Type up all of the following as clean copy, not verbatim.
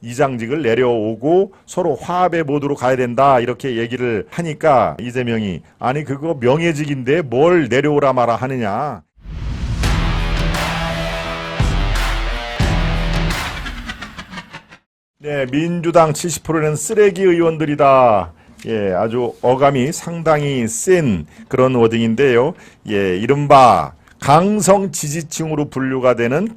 이장직을 내려오고 서로 화합의 모드로 가야 된다 이렇게 얘기를 하니까 이재명이 아니 그거 명예직인데 뭘 내려오라 마라 하느냐. 네, 민주당 70%는 쓰레기 의원들이다. 예, 아주 어감이 상당히 센 그런 워딩인데요. 예, 이른바 강성 지지층으로 분류가 되는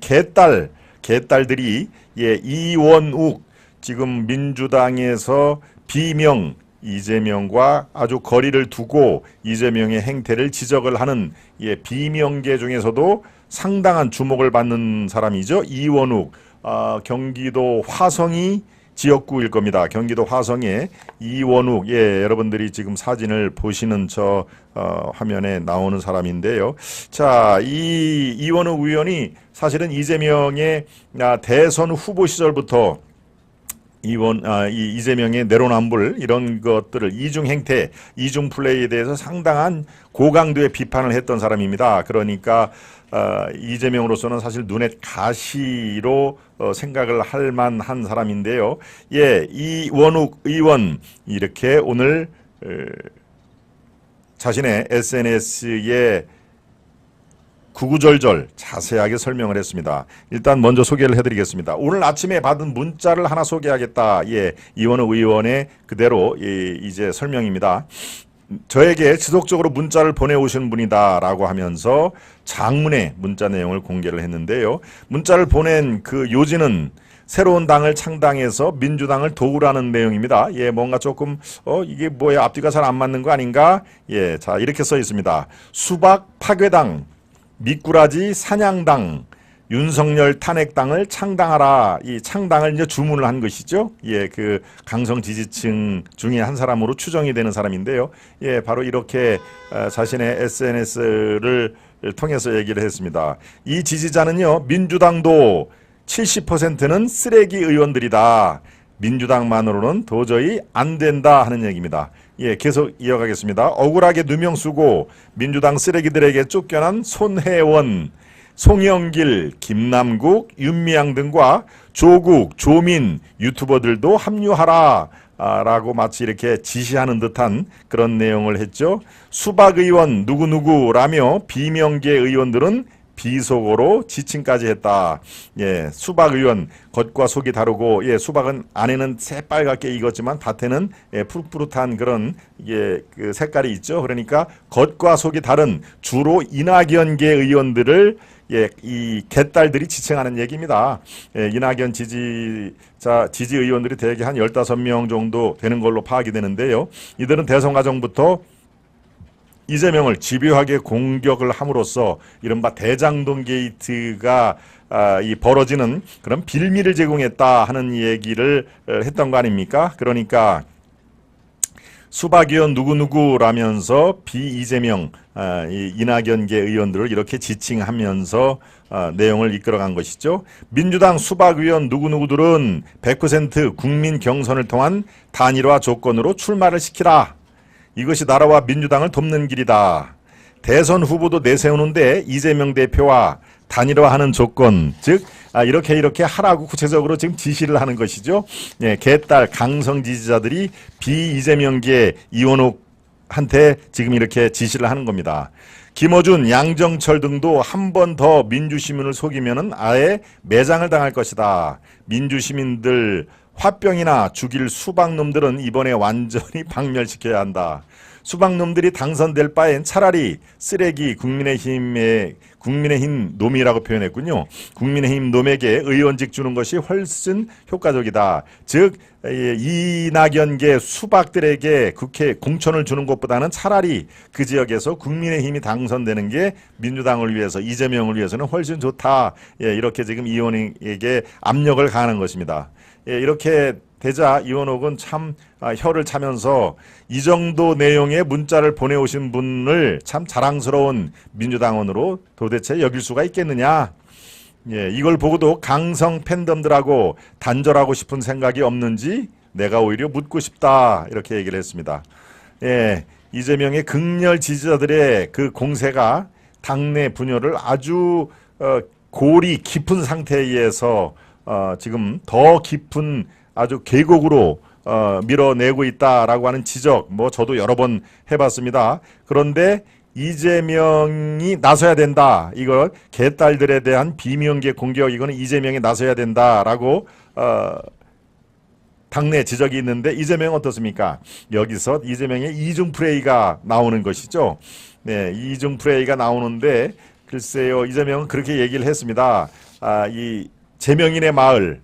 개딸들이 예, 이원욱 지금 민주당에서 비명 이재명과 아주 거리를 두고 이재명의 행태를 지적을 하는 예, 비명계 중에서도 상당한 주목을 받는 사람이죠. 이원욱. 경기도 화성이 지역구일 겁니다. 경기도 화성의 이원욱, 예, 여러분들이 지금 사진을 보시는 저 화면에 나오는 사람인데요. 자, 이 이원욱 의원이 사실은 이재명의 대선 후보 시절부터 이재명의 내로남불 이런 것들을 이중 행태, 이중 플레이에 대해서 상당한 고강도의 비판을 했던 사람입니다. 그러니까 이재명으로서는 사실 눈에 가시로 생각을 할 만한 사람인데요. 예, 이원욱 의원 이렇게 오늘 자신의 SNS에 구구절절 자세하게 설명을 했습니다. 일단 먼저 소개를 해드리겠습니다. 오늘 아침에 받은 문자를 하나 소개하겠다. 예, 이원욱 의원의 그대로 이제 설명입니다. 저에게 지속적으로 문자를 보내오신 분이다 라고 하면서 장문의 문자 내용을 공개를 했는데요. 문자를 보낸 그 요지는 새로운 당을 창당해서 민주당을 도우라는 내용입니다. 예, 뭔가 조금 이게 뭐야 앞뒤가 잘 안 맞는 거 아닌가? 예, 자 이렇게 써 있습니다. 수박 파괴당, 미꾸라지 사냥당, 윤석열 탄핵당을 창당하라. 이 창당을 이제 주문을 한 것이죠. 예, 그 강성 지지층 중에 한 사람으로 추정이 되는 사람인데요. 예, 바로 이렇게 자신의 SNS를 통해서 얘기를 했습니다. 이 지지자는요, 민주당도 70%는 쓰레기 의원들이다. 민주당만으로는 도저히 안 된다 하는 얘기입니다. 예, 계속 이어가겠습니다. 억울하게 누명 쓰고 민주당 쓰레기들에게 쫓겨난 손혜원, 송영길, 김남국, 윤미향 등과 조국, 조민 유튜버들도 합류하라 라고 마치 이렇게 지시하는 듯한 그런 내용을 했죠. 수박 의원 누구누구라며 비명계 의원들은 비속어로 지칭까지 했다. 예, 수박 의원 겉과 속이 다르고, 예, 수박은 안에는 새빨갛게 익었지만 밭에는 예, 푸릇푸릇한 그런 예, 그 색깔이 있죠. 그러니까 겉과 속이 다른 주로 이낙연계 의원들을 예, 이 개딸들이 지칭하는 얘기입니다. 예, 이낙연 지지 의원들이 대개 한 15명 정도 되는 걸로 파악이 되는데요. 이들은 대선 과정부터 이재명을 집요하게 공격을 함으로써 이른바 대장동 게이트가 이 벌어지는 그런 빌미를 제공했다 하는 얘기를 했던 거 아닙니까? 그러니까 수박의원 누구누구라면서 비이재명 이낙연계 의원들을 이렇게 지칭하면서 내용을 이끌어간 것이죠. 민주당 수박의원 누구누구들은 100% 국민 경선을 통한 단일화 조건으로 출마를 시키라. 이것이 나라와 민주당을 돕는 길이다. 대선 후보도 내세우는데 이재명 대표와 단일화하는 조건, 즉 이렇게 하라고 구체적으로 지금 지시를 하는 것이죠. 예, 개딸 강성 지지자들이 비이재명계 이원욱한테 지금 이렇게 지시를 하는 겁니다. 김어준, 양정철 등도 한 번 더 민주시민을 속이면은 아예 매장을 당할 것이다. 민주시민들 화병이나 죽일 수박놈들은 이번에 완전히 박멸시켜야 한다. 수박놈들이 당선될 바엔 차라리 쓰레기 국민의힘 놈이라고 표현했군요. 국민의힘 놈에게 의원직 주는 것이 훨씬 효과적이다. 즉 이낙연계 수박들에게 국회 공천을 주는 것보다는 차라리 그 지역에서 국민의힘이 당선되는 게 민주당을 위해서 이재명을 위해서는 훨씬 좋다. 예, 이렇게 지금 이원욱에게 압력을 가하는 것입니다. 예, 이렇게 되자 이원욱은 참 혀를 차면서 이 정도 내용의 문자를 보내오신 분을 참 자랑스러운 민주당원으로 도대체 여길 수가 있겠느냐. 예, 이걸 보고도 강성 팬덤들하고 단절하고 싶은 생각이 없는지 내가 오히려 묻고 싶다. 이렇게 얘기를 했습니다. 예, 이재명의 극렬 지지자들의 그 공세가 당내 분열을 아주 골이 깊은 상태에서 지금 더 깊은 아주 계곡으로 밀어내고 있다라고 하는 지적, 뭐 저도 여러 번 해봤습니다. 그런데 이재명이 나서야 된다. 이걸 개딸들에 대한 비명계 공격, 이거는 이재명이 나서야 된다라고 당내 지적이 있는데, 이재명은 어떻습니까? 여기서 이재명의 이중 플레이가 나오는 것이죠. 네, 이중 플레이가 나오는데, 글쎄요, 이재명은 그렇게 얘기를 했습니다. 이 제명인의 마을,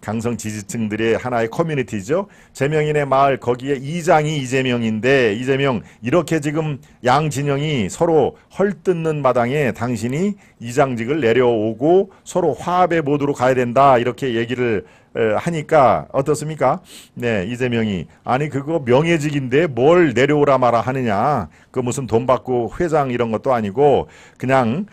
강성 지지층들의 하나의 커뮤니티죠. 제명인의 마을, 거기에 이장이 이재명인데, 이재명 이렇게 지금 양 진영이 서로 헐뜯는 마당에 당신이 이장직을 내려오고 서로 화합의 모드로 가야 된다, 이렇게 얘기를 하니까 어떻습니까? 네, 이재명이 아니 그거 명예직인데 뭘 내려오라 마라 하느냐, 그 무슨 돈 받고 회장 이런 것도 아니고 그냥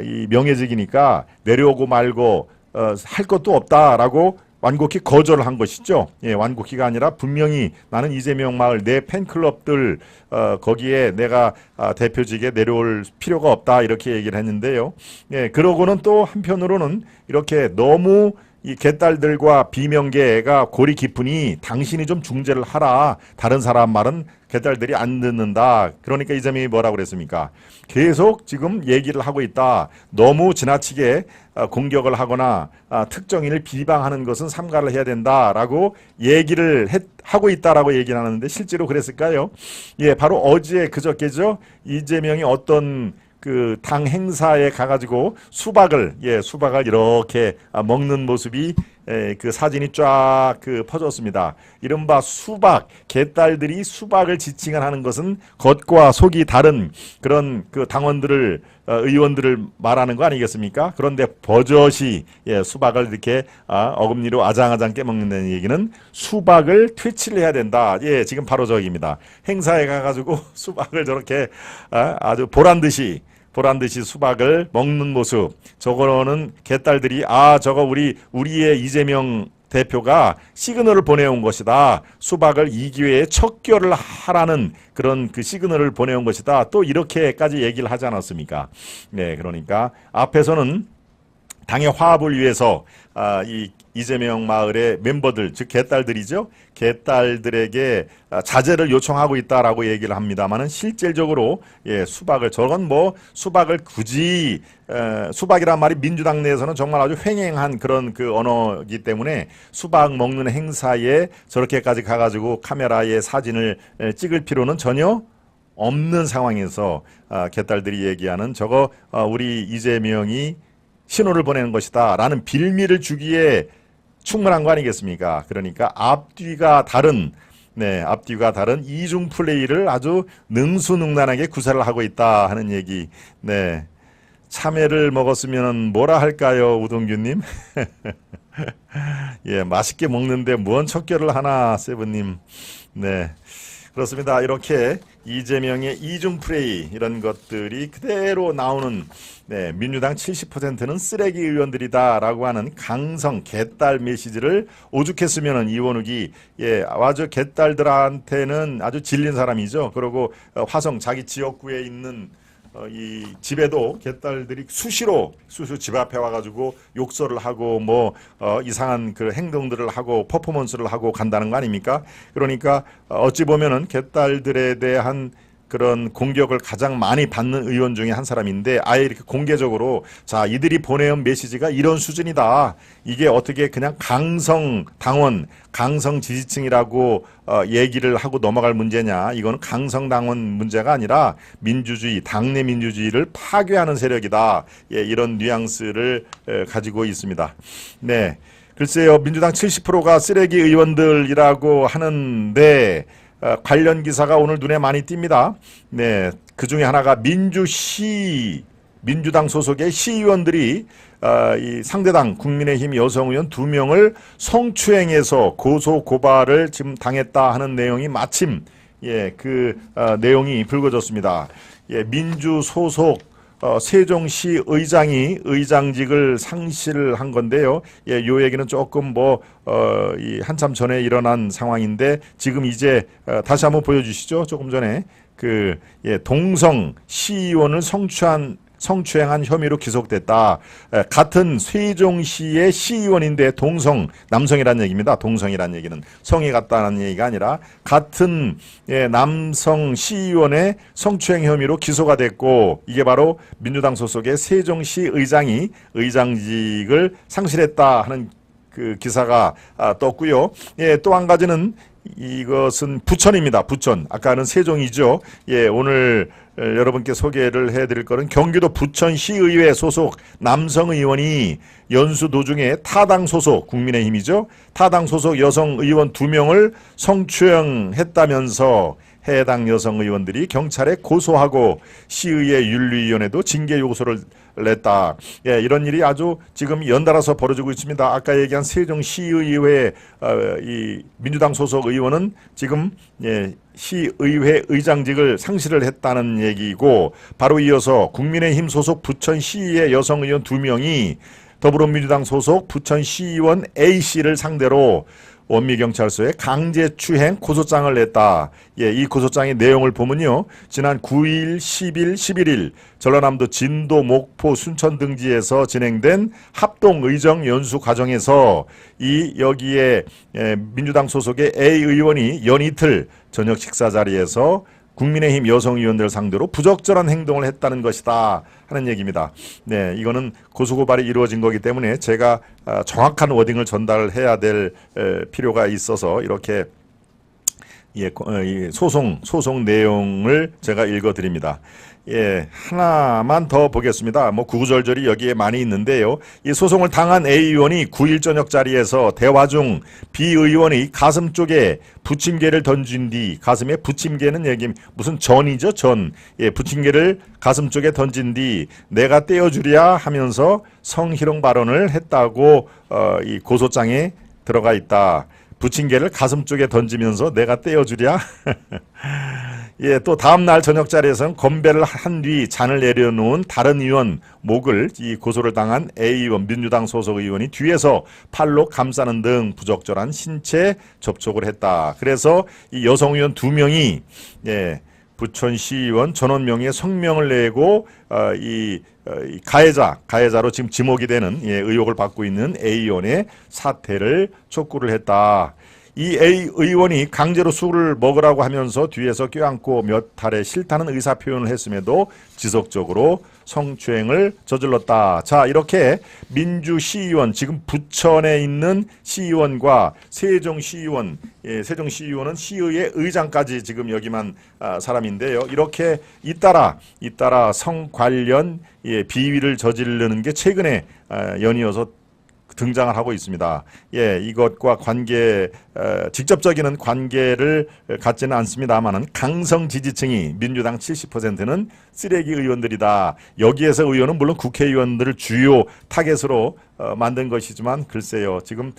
이 명예직이니까 내려오고 말고 할 것도 없다라고 완곡히 거절을 한 것이죠. 예, 완곡히가 아니라 분명히 나는 이재명 마을 내 팬클럽들 거기에 내가 대표직에 내려올 필요가 없다, 이렇게 얘기를 했는데요. 예, 그러고는 또 한편으로는 이렇게 너무 이 개딸들과 비명계가 골이 깊으니 당신이 좀 중재를 하라. 다른 사람 말은 개딸들이 안 듣는다. 그러니까 이재명이 뭐라고 그랬습니까? 계속 지금 얘기를 하고 있다. 너무 지나치게 공격을 하거나 특정인을 비방하는 것은 삼가를 해야 된다라고 얘기를 하고 있다라고 얘기를 하는데, 실제로 그랬을까요? 예, 바로 어제 그저께죠. 이재명이 어떤 그 당 행사에 가가지고 수박을 이렇게 먹는 모습이 그 사진이 쫙 퍼졌습니다. 이른바 수박, 개딸들이 수박을 지칭을 하는 것은 겉과 속이 다른 그런 그 당원들을 의원들을 말하는 거 아니겠습니까? 그런데 버젓이 수박을 이렇게 어금니로 아장아장 깨먹는다는 얘기는 수박을 퇴치를 해야 된다. 예, 지금 바로 저기입니다. 행사에 가가지고 수박을 저렇게 아주 보란듯이 수박을 먹는 모습, 저거는 개딸들이 저거 우리의 이재명 대표가 시그널을 보내온 것이다. 수박을 이 기회에 척결을 하라는 그런 그 시그널을 보내온 것이다. 또 이렇게까지 얘기를 하지 않았습니까? 네, 그러니까 앞에서는 당의 화합을 위해서 이 이재명 마을의 멤버들, 즉 개딸들이죠. 개딸들에게 자제를 요청하고 있다라고 얘기를 합니다만은 실질적으로 수박을, 저건 뭐 수박을 굳이 수박이란 말이 민주당 내에서는 정말 아주 횡행한 그런 그 언어이기 때문에 수박 먹는 행사에 저렇게까지 가가지고 카메라에 사진을 찍을 필요는 전혀 없는 상황에서 개딸들이 얘기하는 저거 우리 이재명이 신호를 보내는 것이다 라는 빌미를 주기에 충분한 거 아니겠습니까? 그러니까 앞뒤가 다른 이중 플레이를 아주 능수능란하게 구사를 하고 있다 하는 얘기. 네, 참외를 먹었으면 뭐라 할까요, 우동규님? 예, 맛있게 먹는데 뭔 척결을 하나, 세븐님. 네, 그렇습니다. 이렇게 이재명의 이중 플레이, 이런 것들이 그대로 나오는, 민주당 70%는 쓰레기 의원들이다라고 하는 강성 개딸 메시지를 오죽했으면은 이원욱이 아주 개딸들한테는 아주 질린 사람이죠. 그리고 화성 자기 지역구에 있는 이 집에도 개딸들이 수시로 집 앞에 와가지고 욕설을 하고 뭐 이상한 그 행동들을 하고 퍼포먼스를 하고 간다는 거 아닙니까? 그러니까 어찌 보면은 개딸들에 대한 그런 공격을 가장 많이 받는 의원 중에 한 사람인데, 아예 이렇게 공개적으로 자, 이들이 보내온 메시지가 이런 수준이다. 이게 어떻게 그냥 강성 당원, 강성 지지층이라고 얘기를 하고 넘어갈 문제냐. 이거는 강성 당원 문제가 아니라 민주주의, 당내 민주주의를 파괴하는 세력이다. 예, 이런 뉘앙스를 가지고 있습니다. 네, 글쎄요, 민주당 70%가 쓰레기 의원들이라고 하는데 관련 기사가 오늘 눈에 많이 띕니다. 네, 그 중에 하나가 민주당 소속의 시의원들이 이 상대당 국민의힘 여성 의원 2명을 성추행해서 고소 고발을 지금 당했다 하는 내용이 마침 그 내용이 불거졌습니다. 민주 소속 세종시 의장이 의장직을 상실한 건데요. 요 얘기는 조금 이 한참 전에 일어난 상황인데, 지금 이제 다시 한번 보여주시죠. 조금 전에 동성 시의원을 성추한 성추행한 혐의로 기소됐다. 같은 세종시의 시의원인데 동성, 남성이라는 얘기입니다. 동성이라는 얘기는 성이 같다는 얘기가 아니라 같은 남성 시의원의 성추행 혐의로 기소가 됐고, 이게 바로 민주당 소속의 세종시 의장이 의장직을 상실했다 하는 그 기사가 떴고요. 또 한 가지는 이것은 부천입니다. 부천. 아까는 세종이죠. 오늘 여러분께 소개를 해드릴 거는 경기도 부천시의회 소속 남성 의원이 연수 도중에 타당 소속, 국민의힘이죠. 타당 소속 여성 의원 2명을 성추행했다면서 해당 여성 의원들이 경찰에 고소하고 시의회 윤리위원회도 징계 요구서를 냈다. 이런 일이 아주 지금 연달아서 벌어지고 있습니다. 아까 얘기한 세종시의회 이 민주당 소속 의원은 지금 시의회 의장직을 상실을 했다는 얘기고, 바로 이어서 국민의힘 소속 부천시의회 여성 의원 2명이 더불어민주당 소속 부천시의원 A씨를 상대로 원미경찰서에 강제추행 고소장을 냈다. 이 고소장의 내용을 보면요, 지난 9일, 10일, 11일 전라남도 진도, 목포, 순천 등지에서 진행된 합동의정 연수 과정에서 여기에 민주당 소속의 A 의원이 연이틀 저녁 식사 자리에서 국민의힘 여성 의원들 상대로 부적절한 행동을 했다는 것이다 하는 얘기입니다. 이거는 고소고발이 이루어진 거기 때문에 제가 정확한 워딩을 전달해야 될 필요가 있어서 이렇게 소송 내용을 제가 읽어드립니다. 하나만 더 보겠습니다. 구구절절이 여기에 많이 있는데요. 이 소송을 당한 A 의원이 9일 저녁 자리에서 대화 중 B 의원이 가슴 쪽에 부침개를 던진 뒤, 가슴에 부침개는 여기 무슨 전이죠, 전. 부침개를 가슴 쪽에 던진 뒤 내가 떼어주랴 하면서 성희롱 발언을 했다고 이 고소장에 들어가 있다. 부침개를 가슴 쪽에 던지면서 내가 떼어주랴. 또 다음날 저녁 자리에서는 건배를 한 뒤 잔을 내려놓은 다른 의원 목을 이 고소를 당한 A 의원, 민주당 소속 의원이 뒤에서 팔로 감싸는 등 부적절한 신체 접촉을 했다. 그래서 이 여성 의원 2명이 부천시의원 전원명의 성명을 내고 이 가해자로 지금 지목이 되는 의혹을 받고 있는 A 의원의 사퇴를 촉구를 했다. 이 A 의원이 강제로 술을 먹으라고 하면서 뒤에서 껴안고 몇 차례 싫다는 의사표현을 했음에도 지속적으로 성추행을 저질렀다. 자, 이렇게 민주시의원, 지금 부천에 있는 시의원과 세종시의원, 세종시의원은 시의회 의장까지 지금 여기만 사람인데요. 이렇게 잇따라 성 관련 비위를 저지르는 게 최근에 연이어서 등장을 하고 있습니다. 이것과 직접적인 관계를 갖지는 않습니다만은 강성 지지층이 민주당 70%는 쓰레기 의원들이다. 여기에서 의원은 물론 국회의원들을 주요 타겟으로 만든 것이지만 글쎄요, 지금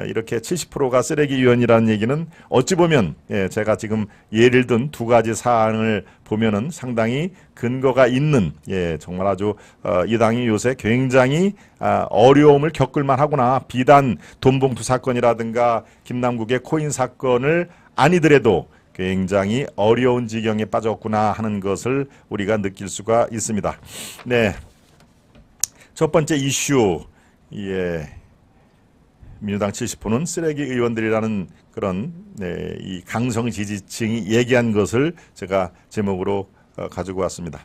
이렇게 70%가 쓰레기 의원이라는 얘기는 어찌 보면 제가 지금 예를 든 2가지 사안을 보면은 상당히 근거가 있는, 정말 아주 이 당이 요새 굉장히 어려움을 겪을만 하구나. 비단 돈봉투 사건이라든가 김남국의 코인 사건을 아니더라도 굉장히 어려운 지경에 빠졌구나 하는 것을 우리가 느낄 수가 있습니다. 첫 번째 이슈, 민주당 70%는 쓰레기 의원들이라는 그런 이 강성 지지층이 얘기한 것을 제가 제목으로 가지고 왔습니다.